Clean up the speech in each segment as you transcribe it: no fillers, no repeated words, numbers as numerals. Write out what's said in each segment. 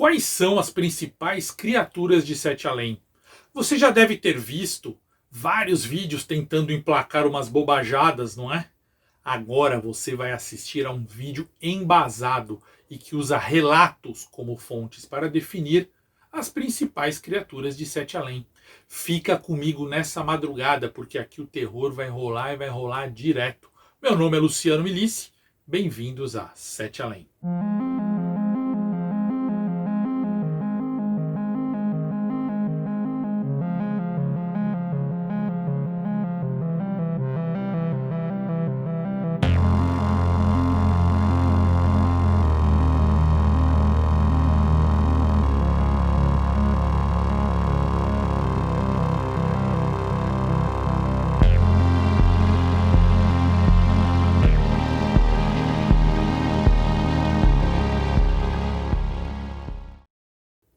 Quais são as principais criaturas de Sete Além? Você já deve ter visto vários vídeos tentando emplacar umas bobajadas, não é? Agora você vai assistir a um vídeo embasado e que usa relatos como fontes para definir as principais criaturas de Sete Além. Fica comigo nessa madrugada, porque aqui o terror vai rolar e vai rolar direto. Meu nome é Luciano Milici, bem-vindos a Sete Além.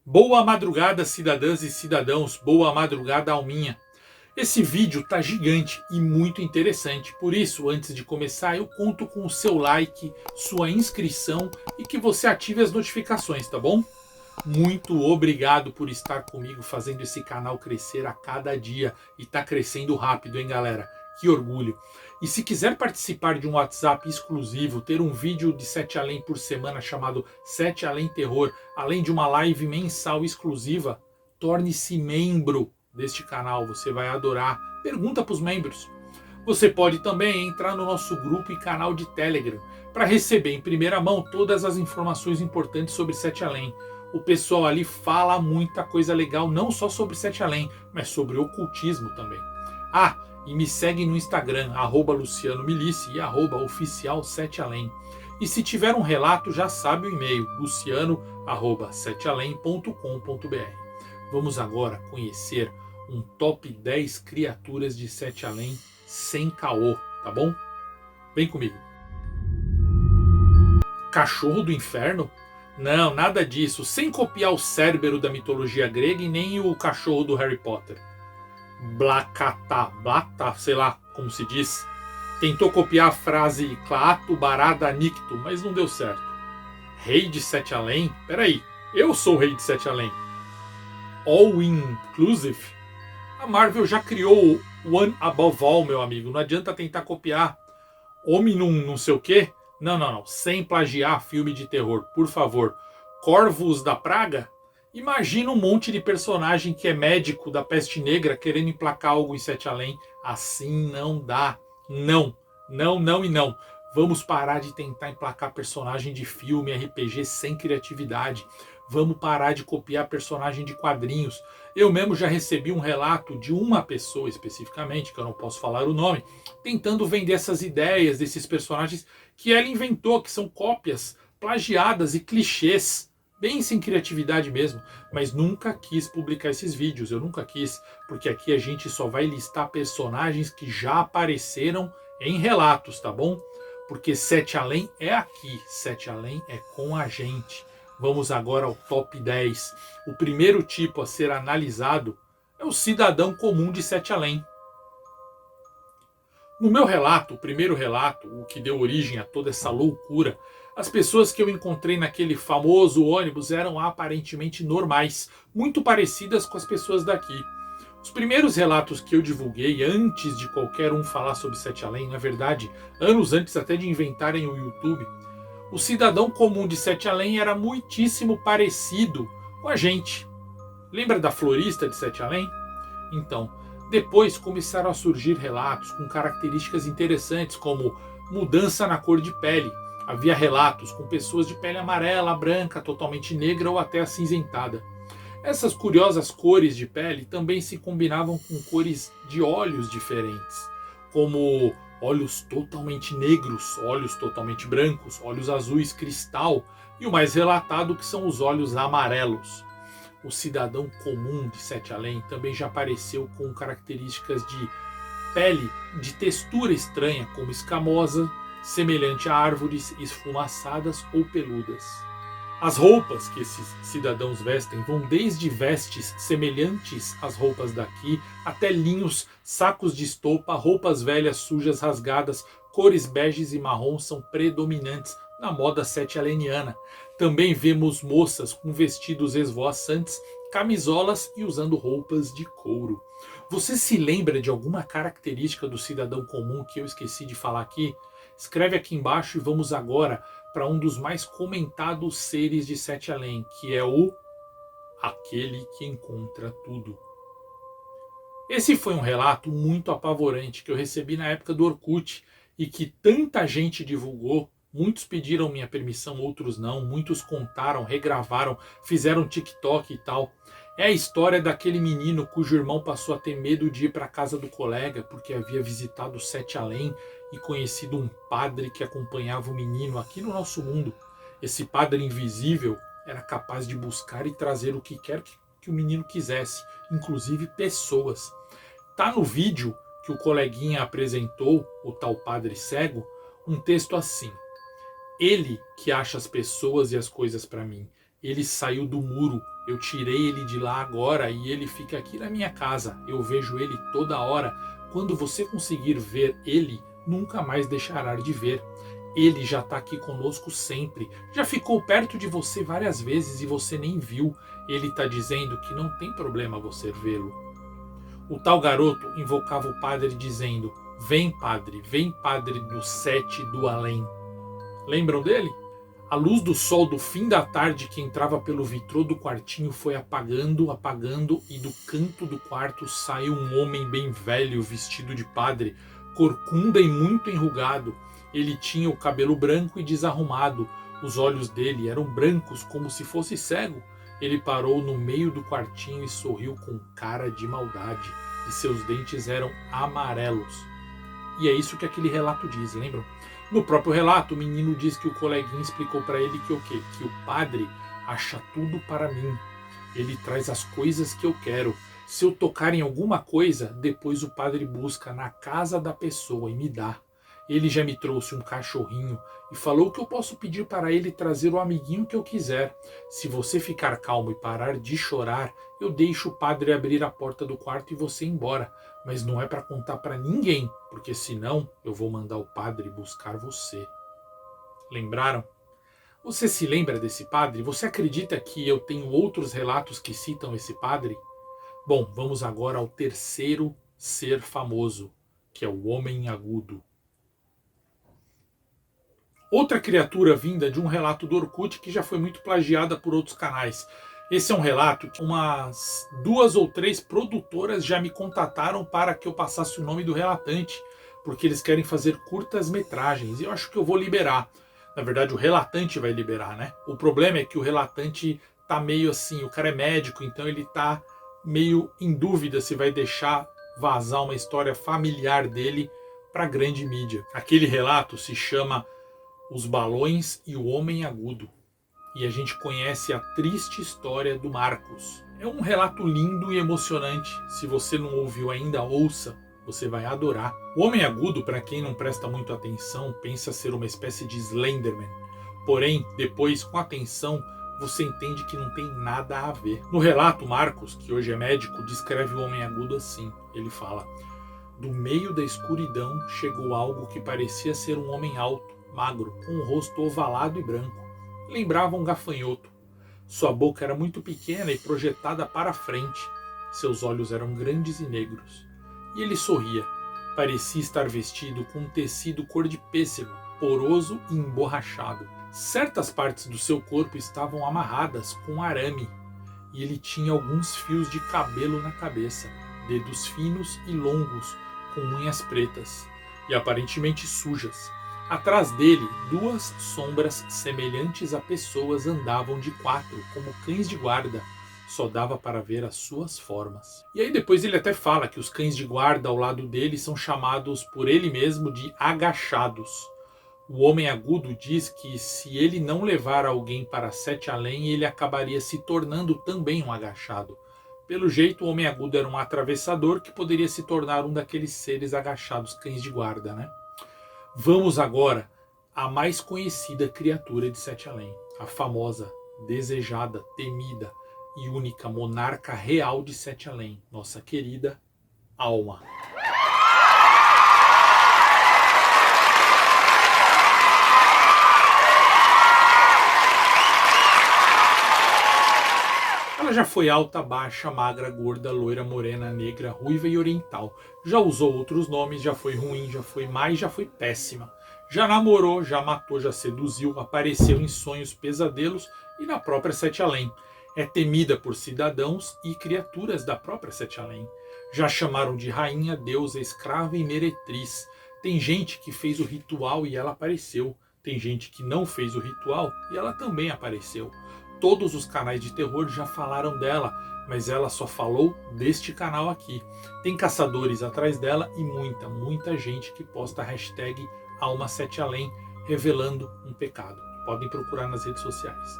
Boa madrugada, cidadãs e cidadãos, boa madrugada, alminha. Esse vídeo tá gigante e muito interessante, por isso, antes de começar, eu conto com o seu like, sua inscrição e que você ative as notificações, tá bom? Muito obrigado por estar comigo fazendo esse canal crescer a cada dia, e tá crescendo rápido, hein, galera? Que orgulho! E se quiser participar de um WhatsApp exclusivo, ter um vídeo de Sete Além por semana chamado Sete Além Terror, além de uma live mensal exclusiva, torne-se membro deste canal, você vai adorar. Pergunta para os membros. Você pode também entrar no nosso grupo e canal de Telegram para receber em primeira mão todas as informações importantes sobre Sete Além. O pessoal ali fala muita coisa legal, não só sobre Sete Além, mas sobre ocultismo também. Ah, e me segue no Instagram, @Luciano Milici e @oficial7além. E se tiver um relato, já sabe o e-mail, luciano@setealém.com.br. Vamos agora conhecer um top 10 criaturas de Sete Além sem caô, tá bom? Vem comigo. Cachorro do inferno? Não, nada disso. Sem copiar o Cérbero da mitologia grega e nem o cachorro do Harry Potter. Blacata, sei lá como se diz. Tentou copiar a frase Claato Barada Nicto, mas não deu certo. Rei de Sete Além? Peraí, eu sou o rei de Sete Além. All Inclusive? A Marvel já criou o One Above All, meu amigo. Não adianta tentar copiar Hominum não sei o quê. Não. Sem plagiar filme de terror, por favor. Corvos da Praga? Imagina um monte de personagem que é médico da peste negra querendo emplacar algo em Sete Além. Assim não dá. Não. Vamos parar de tentar emplacar personagem de filme, RPG sem criatividade. Vamos parar de copiar personagem de quadrinhos. Eu mesmo já recebi um relato de uma pessoa especificamente, que eu não posso falar o nome, tentando vender essas ideias desses personagens que ela inventou, que são cópias plagiadas e clichês, bem sem criatividade mesmo, mas nunca quis publicar esses vídeos, eu nunca quis, porque aqui a gente só vai listar personagens que já apareceram em relatos, tá bom? Porque Sete Além é aqui, Sete Além é com a gente. Vamos agora ao top 10. O primeiro tipo a ser analisado é o cidadão comum de Sete Além. No meu relato, o primeiro relato, o que deu origem a toda essa loucura, as pessoas que eu encontrei naquele famoso ônibus eram aparentemente normais, muito parecidas com as pessoas daqui. Os primeiros relatos que eu divulguei antes de qualquer um falar sobre Sete Além, na verdade, anos antes até de inventarem o YouTube, o cidadão comum de Sete Além era muitíssimo parecido com a gente. Lembra da florista de Sete Além? Então, depois começaram a surgir relatos com características interessantes, como mudança na cor de pele. Havia relatos com pessoas de pele amarela, branca, totalmente negra ou até acinzentada. Essas curiosas cores de pele também se combinavam com cores de olhos diferentes, como olhos totalmente negros, olhos totalmente brancos, olhos azuis cristal e o mais relatado que são os olhos amarelos. O cidadão comum de Sete Além também já apareceu com características de pele de textura estranha, como escamosa, semelhante a árvores esfumaçadas ou peludas. As roupas que esses cidadãos vestem vão desde vestes semelhantes às roupas daqui, até linhos, sacos de estopa, roupas velhas, sujas, rasgadas, cores beges e marrom são predominantes na moda sete-aleniana. Também vemos moças com vestidos esvoaçantes, camisolas e usando roupas de couro. Você se lembra de alguma característica do cidadão comum que eu esqueci de falar aqui? Escreve aqui embaixo e vamos agora para um dos mais comentados seres de Sete Além, que é o aquele que encontra tudo. Esse foi um relato muito apavorante que eu recebi na época do Orkut e que tanta gente divulgou. Muitos pediram minha permissão, outros não. Muitos contaram, regravaram, fizeram TikTok e tal. É a história daquele menino cujo irmão passou a ter medo de ir para a casa do colega porque havia visitado Sete Além e conhecido um padre que acompanhava o menino aqui no nosso mundo. Esse padre invisível era capaz de buscar e trazer o que quer que o menino quisesse, inclusive pessoas. Tá no vídeo que o coleguinha apresentou, o tal padre cego, um texto assim: ele que acha as pessoas e as coisas para mim. Ele saiu do muro, eu tirei ele de lá agora e ele fica aqui na minha casa. Eu vejo ele toda hora. Quando você conseguir ver ele, nunca mais deixará de ver. Ele já está aqui conosco sempre. Já ficou perto de você várias vezes e você nem viu. Ele está dizendo que não tem problema você vê-lo. O tal garoto invocava o padre dizendo: vem padre do sete do além. Lembram dele? A luz do sol do fim da tarde que entrava pelo vitrô do quartinho foi apagando, apagando, e do canto do quarto saiu um homem bem velho, vestido de padre, corcunda e muito enrugado. Ele tinha o cabelo branco e desarrumado. Os olhos dele eram brancos como se fosse cego. Ele parou no meio do quartinho e sorriu com cara de maldade. E seus dentes eram amarelos. E é isso que aquele relato diz, lembram? No próprio relato, o menino diz que o coleguinha explicou para ele que o quê? Que o padre acha tudo para mim. Ele traz as coisas que eu quero. Se eu tocar em alguma coisa, depois o padre busca na casa da pessoa e me dá. Ele já me trouxe um cachorrinho e falou que eu posso pedir para ele trazer o amiguinho que eu quiser. Se você ficar calmo e parar de chorar, eu deixo o padre abrir a porta do quarto e você ir embora. Mas não é para contar para ninguém, porque senão eu vou mandar o padre buscar você. Lembraram? Você se lembra desse padre? Você acredita que eu tenho outros relatos que citam esse padre? Bom, vamos agora ao terceiro ser famoso, que é o Homem Agudo. Outra criatura vinda de um relato do Orkut que já foi muito plagiada por outros canais. Esse é um relato que umas 2 ou 3 produtoras já me contataram para que eu passasse o nome do relatante, porque eles querem fazer curtas metragens, e eu acho que eu vou liberar. Na verdade, o relatante vai liberar, né? O problema é que o relatante tá meio assim, o cara é médico, então ele tá meio em dúvida se vai deixar vazar uma história familiar dele para a grande mídia. Aquele relato se chama Os Balões e o Homem Agudo. E a gente conhece a triste história do Marcos. É um relato lindo e emocionante. Se você não ouviu ainda, ouça. Você vai adorar. O Homem Agudo, para quem não presta muito atenção, pensa ser uma espécie de Slenderman. Porém, depois, com atenção, você entende que não tem nada a ver. No relato, Marcos, que hoje é médico, descreve o Homem Agudo assim. Ele fala: do meio da escuridão chegou algo que parecia ser um homem alto, magro, com o rosto ovalado e branco. Lembrava um gafanhoto. Sua boca era muito pequena e projetada para frente. Seus olhos eram grandes e negros. E ele sorria. Parecia estar vestido com um tecido cor de pêssego, poroso e emborrachado. Certas partes do seu corpo estavam amarradas com arame. E ele tinha alguns fios de cabelo na cabeça, dedos finos e longos, com unhas pretas, e aparentemente sujas. Atrás dele, 2 sombras semelhantes a pessoas andavam de 4, como cães de guarda. Só dava para ver as suas formas. E aí depois ele até fala que os cães de guarda ao lado dele são chamados por ele mesmo de agachados. O Homem Agudo diz que se ele não levar alguém para Sete Além, ele acabaria se tornando também um agachado. Pelo jeito, o Homem Agudo era um atravessador que poderia se tornar um daqueles seres agachados, cães de guarda, né? Vamos agora à mais conhecida criatura de Sete Além, a famosa, desejada, temida e única monarca real de Sete Além, nossa querida Alma. Ela já foi alta, baixa, magra, gorda, loira, morena, negra, ruiva e oriental. Já usou outros nomes, já foi ruim, já foi má e já foi péssima. Já namorou, já matou, já seduziu, apareceu em sonhos, pesadelos e na própria Sete Além. É temida por cidadãos e criaturas da própria Sete Além. Já chamaram de rainha, deusa, escrava e meretriz. Tem gente que fez o ritual e ela apareceu. Tem gente que não fez o ritual e ela também apareceu. Todos os canais de terror já falaram dela, mas ela só falou deste canal aqui. Tem caçadores atrás dela e muita gente que posta a hashtag Alma Sete Além, revelando um pecado. Podem procurar nas redes sociais.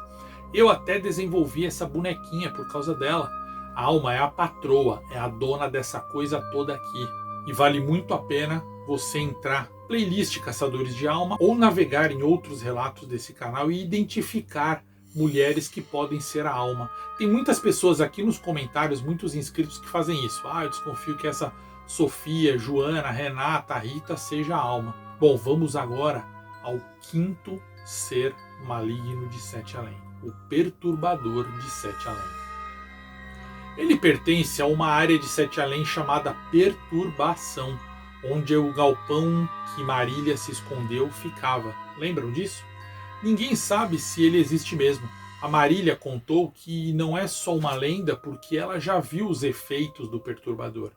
Eu até desenvolvi essa bonequinha por causa dela. A Alma é a patroa, é a dona dessa coisa toda aqui. E vale muito a pena você entrar na playlist Caçadores de Alma ou navegar em outros relatos desse canal e identificar mulheres que podem ser a alma. Tem muitas pessoas aqui nos comentários, muitos inscritos que fazem isso. Eu desconfio que essa Sofia, Joana, Renata, Rita seja a alma. Bom, vamos agora ao quinto ser maligno de Sete Além, o perturbador de Sete Além. Ele pertence a uma área de Sete Além chamada Perturbação, onde o galpão que Marília se escondeu ficava. Lembram disso? Ninguém sabe se ele existe mesmo. A Marília contou que não é só uma lenda porque ela já viu os efeitos do perturbador.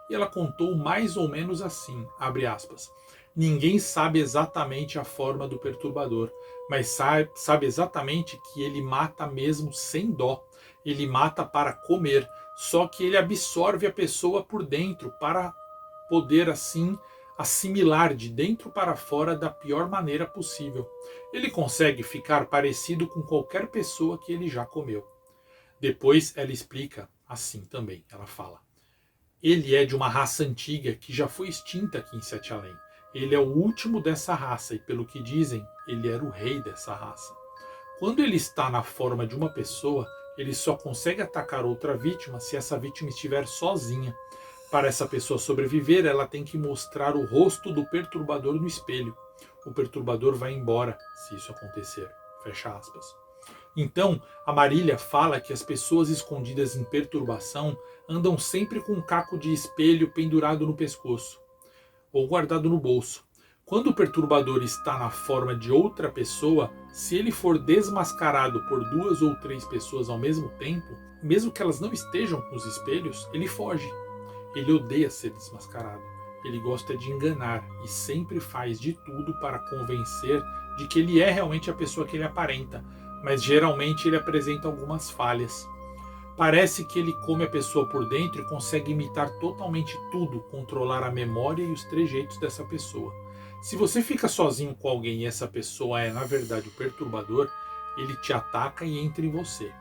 E ela contou mais ou menos assim, abre aspas. Ninguém sabe exatamente a forma do perturbador, mas sabe exatamente que ele mata mesmo sem dó. Ele mata para comer, só que ele absorve a pessoa por dentro para poder assim assimilar de dentro para fora da pior maneira possível. Ele consegue ficar parecido com qualquer pessoa que ele já comeu. Depois ela explica assim também, ela fala. Ele é de uma raça antiga que já foi extinta aqui em Sete Além. Ele é o último dessa raça e, pelo que dizem, ele era o rei dessa raça. Quando ele está na forma de uma pessoa, ele só consegue atacar outra vítima se essa vítima estiver sozinha. Para essa pessoa sobreviver, ela tem que mostrar o rosto do perturbador no espelho. O perturbador vai embora, se isso acontecer. Fecha aspas. Então, a Marília fala que as pessoas escondidas em perturbação andam sempre com um caco de espelho pendurado no pescoço ou guardado no bolso. Quando o perturbador está na forma de outra pessoa, se ele for desmascarado por 2 ou 3 pessoas ao mesmo tempo, mesmo que elas não estejam nos espelhos, ele foge. Ele odeia ser desmascarado. Ele gosta de enganar e sempre faz de tudo para convencer de que ele é realmente a pessoa que ele aparenta, mas geralmente ele apresenta algumas falhas. Parece que ele come a pessoa por dentro e consegue imitar totalmente tudo, controlar a memória e os trejeitos dessa pessoa. Se você fica sozinho com alguém e essa pessoa é na verdade o perturbador, ele te ataca e entra em você.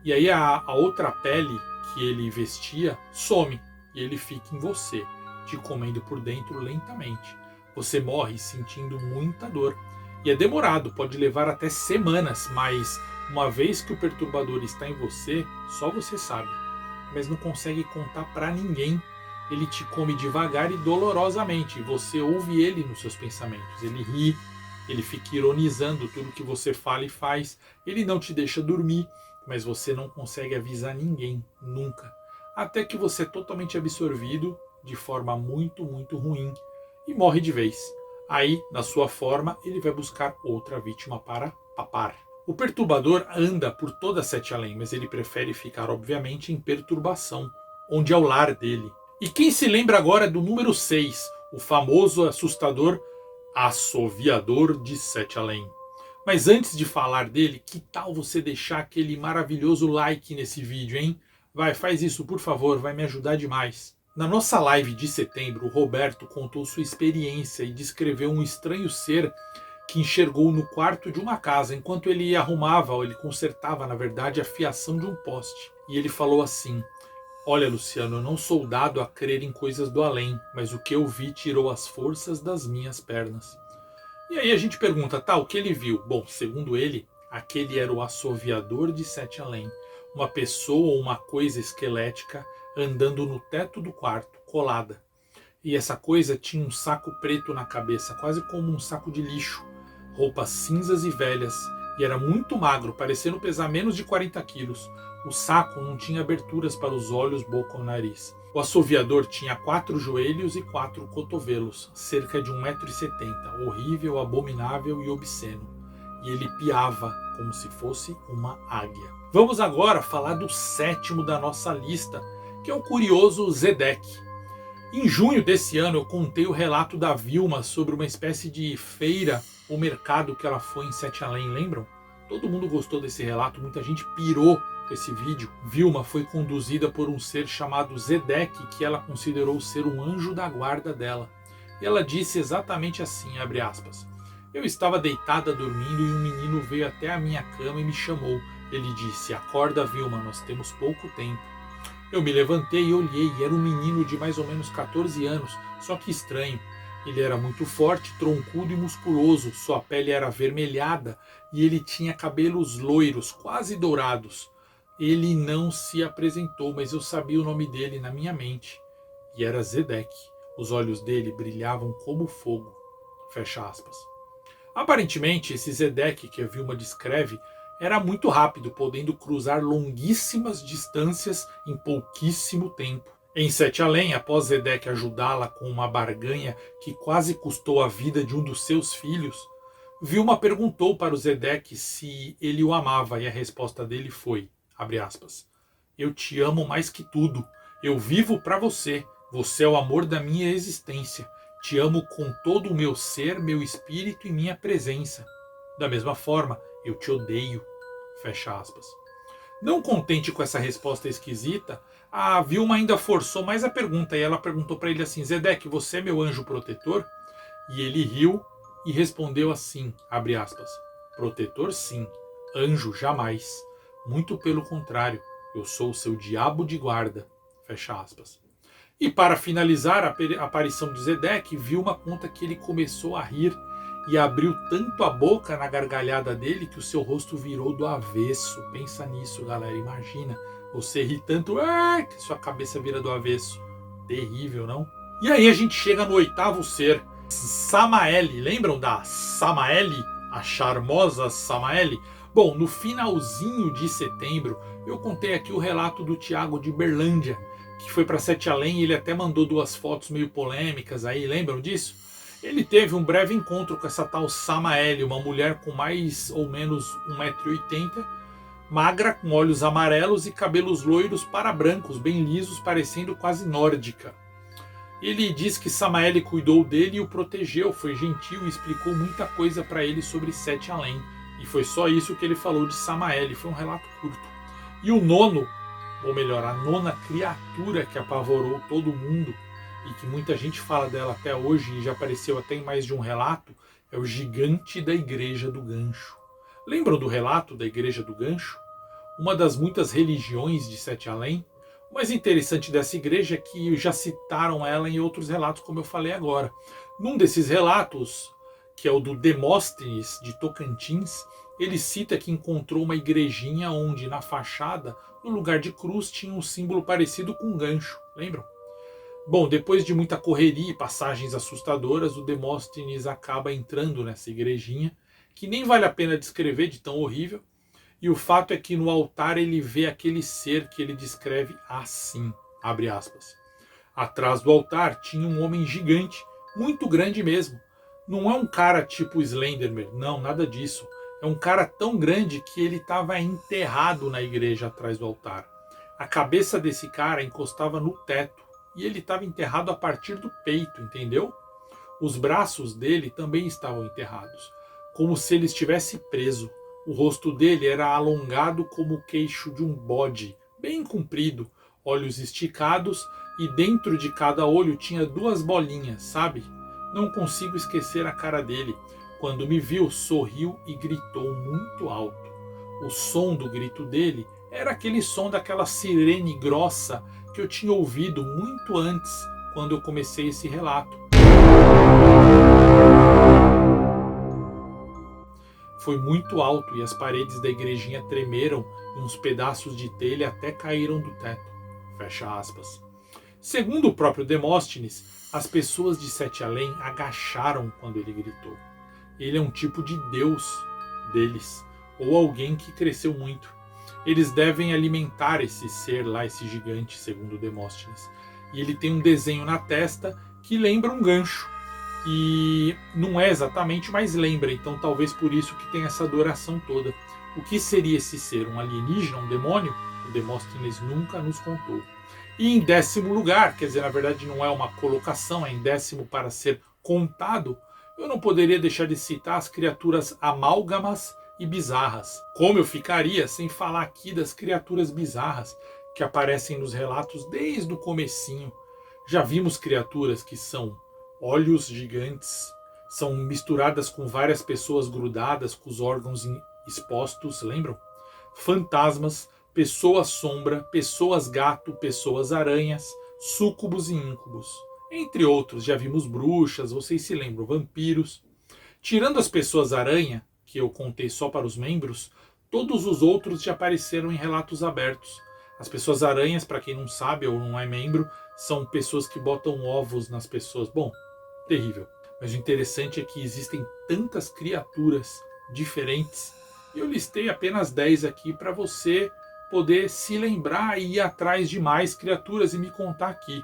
E aí a outra pele que ele vestia some. E ele fica em você, te comendo por dentro lentamente. Você morre sentindo muita dor. E é demorado, pode levar até semanas, mas uma vez que o perturbador está em você, só você sabe. Mas não consegue contar para ninguém. Ele te come devagar e dolorosamente. E você ouve ele nos seus pensamentos. Ele ri, ele fica ironizando tudo que você fala e faz. Ele não te deixa dormir, mas você não consegue avisar ninguém, nunca. Até que você é totalmente absorvido de forma muito ruim e morre de vez. Aí, na sua forma, ele vai buscar outra vítima para papar. O perturbador anda por toda Sete Além, mas ele prefere ficar, obviamente, em perturbação, onde é o lar dele. E quem se lembra agora do número 6, o famoso assustador assoviador de Sete Além? Mas antes de falar dele, que tal você deixar aquele maravilhoso like nesse vídeo, hein? Vai, faz isso, por favor, vai me ajudar demais. Na nossa live de setembro, o Roberto contou sua experiência e descreveu um estranho ser que enxergou no quarto de uma casa, enquanto ele arrumava, ou ele consertava, na verdade, a fiação de um poste. E ele falou assim, olha, Luciano, eu não sou dado a crer em coisas do além, mas o que eu vi tirou as forças das minhas pernas. E aí a gente pergunta, tá, o que ele viu? Bom, segundo ele, aquele era o assoviador de Sete Além. Uma pessoa ou uma coisa esquelética andando no teto do quarto, colada. E essa coisa tinha um saco preto na cabeça, quase como um saco de lixo, roupas cinzas e velhas, e era muito magro, parecendo pesar menos de 40 quilos. O saco não tinha aberturas para os olhos, boca ou nariz. O assoviador tinha 4 joelhos e 4 cotovelos, cerca de 1,70 m, horrível, abominável e obsceno. E ele piava como se fosse uma águia. Vamos agora falar do 7º da nossa lista, que é o curioso Zedek. Em junho desse ano eu contei o relato da Vilma sobre uma espécie de feira ou mercado que ela foi em Sete Além, lembram? Todo mundo gostou desse relato, muita gente pirou com esse vídeo. Vilma foi conduzida por um ser chamado Zedek, que ela considerou ser um anjo da guarda dela. E ela disse exatamente assim, abre aspas: eu estava deitada dormindo e um menino veio até a minha cama e me chamou. Ele disse: acorda, Vilma, nós temos pouco tempo. Eu me levantei e olhei, e era um menino de mais ou menos 14 anos, só que estranho. Ele era muito forte, troncudo e musculoso, sua pele era avermelhada e ele tinha cabelos loiros, quase dourados. Ele não se apresentou, mas eu sabia o nome dele na minha mente. E era Zedek. Os olhos dele brilhavam como fogo. Fecha aspas. Aparentemente, esse Zedek que a Vilma descreve era muito rápido, podendo cruzar longuíssimas distâncias em pouquíssimo tempo. Em Sete Além, após Zedek ajudá-la com uma barganha que quase custou a vida de um dos seus filhos, Vilma perguntou para o Zedek se ele o amava e a resposta dele foi, abre aspas, eu te amo mais que tudo, eu vivo para você, você é o amor da minha existência, te amo com todo o meu ser, meu espírito e minha presença. Da mesma forma, eu te odeio. Fecha aspas. Não contente com essa resposta esquisita, a Vilma ainda forçou mais a pergunta e ela perguntou para ele assim: Zedek, você é meu anjo protetor? E ele riu e respondeu assim, abre aspas, protetor sim, anjo jamais. Muito pelo contrário, eu sou o seu diabo de guarda. Fecha aspas. E para finalizar a aparição de Zedek, Vilma conta que ele começou a rir e abriu tanto a boca na gargalhada dele que o seu rosto virou do avesso. Pensa nisso, galera, imagina. Você ri tanto que sua cabeça vira do avesso. Terrível, não? E aí a gente chega no 8º ser, Samael. Lembram da Samael? A charmosa Samael? Bom, no finalzinho de setembro, eu contei aqui o relato do Tiago de Berlândia, que foi para Sete Além e ele até mandou 2 fotos meio polêmicas aí, lembram disso? Ele teve um breve encontro com essa tal Samael, uma mulher com mais ou menos 1,80 m, magra, com olhos amarelos e cabelos loiros para brancos, bem lisos, parecendo quase nórdica. Ele diz que Samael cuidou dele e o protegeu, foi gentil e explicou muita coisa para ele sobre Sete Além. E foi só isso que ele falou de Samael, foi um relato curto. E o nono, ou melhor, a 9ª criatura que apavorou todo mundo e que muita gente fala dela até hoje e já apareceu até em mais de um relato, é o gigante da Igreja do Gancho. Lembram do relato da Igreja do Gancho? Uma das muitas religiões de Sete Além. O mais interessante dessa igreja é que já citaram ela em outros relatos, como eu falei agora. Num desses relatos, que é o do Demóstenes de Tocantins, ele cita que encontrou uma igrejinha onde na fachada, no lugar de cruz, tinha um símbolo parecido com um gancho. Lembram? Bom, depois de muita correria e passagens assustadoras, o Demóstenes acaba entrando nessa igrejinha, que nem vale a pena descrever de tão horrível. E o fato é que no altar ele vê aquele ser que ele descreve assim, abre aspas. Atrás do altar tinha um homem gigante, muito grande mesmo. Não é um cara tipo Slenderman, não, nada disso. É um cara tão grande que ele estava enterrado na igreja atrás do altar. A cabeça desse cara encostava no teto e ele estava enterrado a partir do peito, entendeu? Os braços dele também estavam enterrados, como se ele estivesse preso. O rosto dele era alongado como o queixo de um bode, bem comprido, olhos esticados e dentro de cada olho tinha 2 bolinhas, sabe? Não consigo esquecer a cara dele. Quando me viu, sorriu e gritou muito alto. O som do grito dele era aquele som daquela sirene grossa que eu tinha ouvido muito antes, quando eu comecei esse relato. Foi muito alto e as paredes da igrejinha tremeram e uns pedaços de telha até caíram do teto. Fecha aspas. Segundo o próprio Demóstenes, as pessoas de Sete Além agacharam quando ele gritou. Ele é um tipo de deus deles, ou alguém que cresceu muito. eles devem alimentar esse ser lá, esse gigante, segundo Demóstenes. E ele tem um desenho na testa que lembra um gancho. E não é exatamente, mas lembra. Então talvez por isso que tem essa adoração toda. O que seria esse ser? Um alienígena, um demônio? O Demóstenes nunca nos contou. E em 10º lugar, quer dizer, na verdade não é uma colocação, é em 10º para ser contado, eu não poderia deixar de citar as criaturas amálgamas e bizarras. Como eu ficaria sem falar aqui das criaturas bizarras que aparecem nos relatos desde o comecinho. Já vimos criaturas que são olhos gigantes, são misturadas com várias pessoas grudadas, com os órgãos expostos, lembram? Fantasmas, pessoas sombra, pessoas gato, pessoas aranhas, súcubos e íncubos. Entre outros, já vimos bruxas, vocês se lembram, vampiros. Tirando as pessoas aranha, que eu contei só para os membros, todos os outros já apareceram em relatos abertos. As pessoas aranhas, para quem não sabe ou não é membro, são pessoas que botam ovos nas pessoas. Bom, terrível. Mas o interessante é que existem tantas criaturas diferentes. E eu listei apenas 10 aqui para você poder se lembrar e ir atrás de mais criaturas e me contar aqui.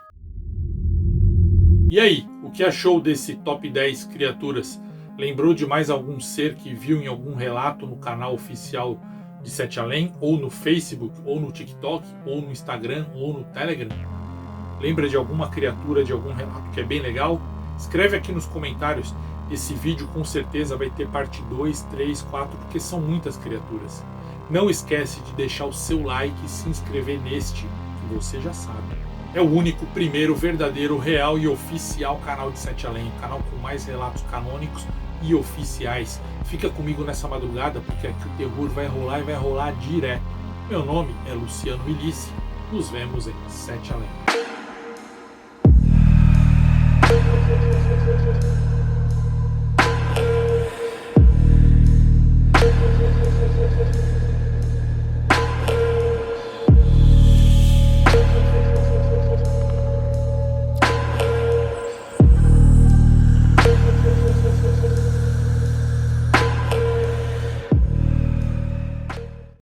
E aí, o que achou desse top 10 criaturas? Lembrou de mais algum ser que viu em algum relato no canal oficial de Sete Além, ou no Facebook, ou no TikTok, ou no Instagram, ou no Telegram? Lembra de alguma criatura, de algum relato que é bem legal? Escreve aqui nos comentários. Esse vídeo com certeza vai ter parte 2, 3, 4, porque são muitas criaturas. Não esquece de deixar o seu like e se inscrever neste, que você já sabe. É o único, primeiro, verdadeiro, real e oficial canal de Sete Além. O canal com mais relatos canônicos e oficiais. Fica comigo nessa madrugada, porque aqui o terror vai rolar e vai rolar direto. Meu nome é Luciano Milici. Nos vemos em Sete Além.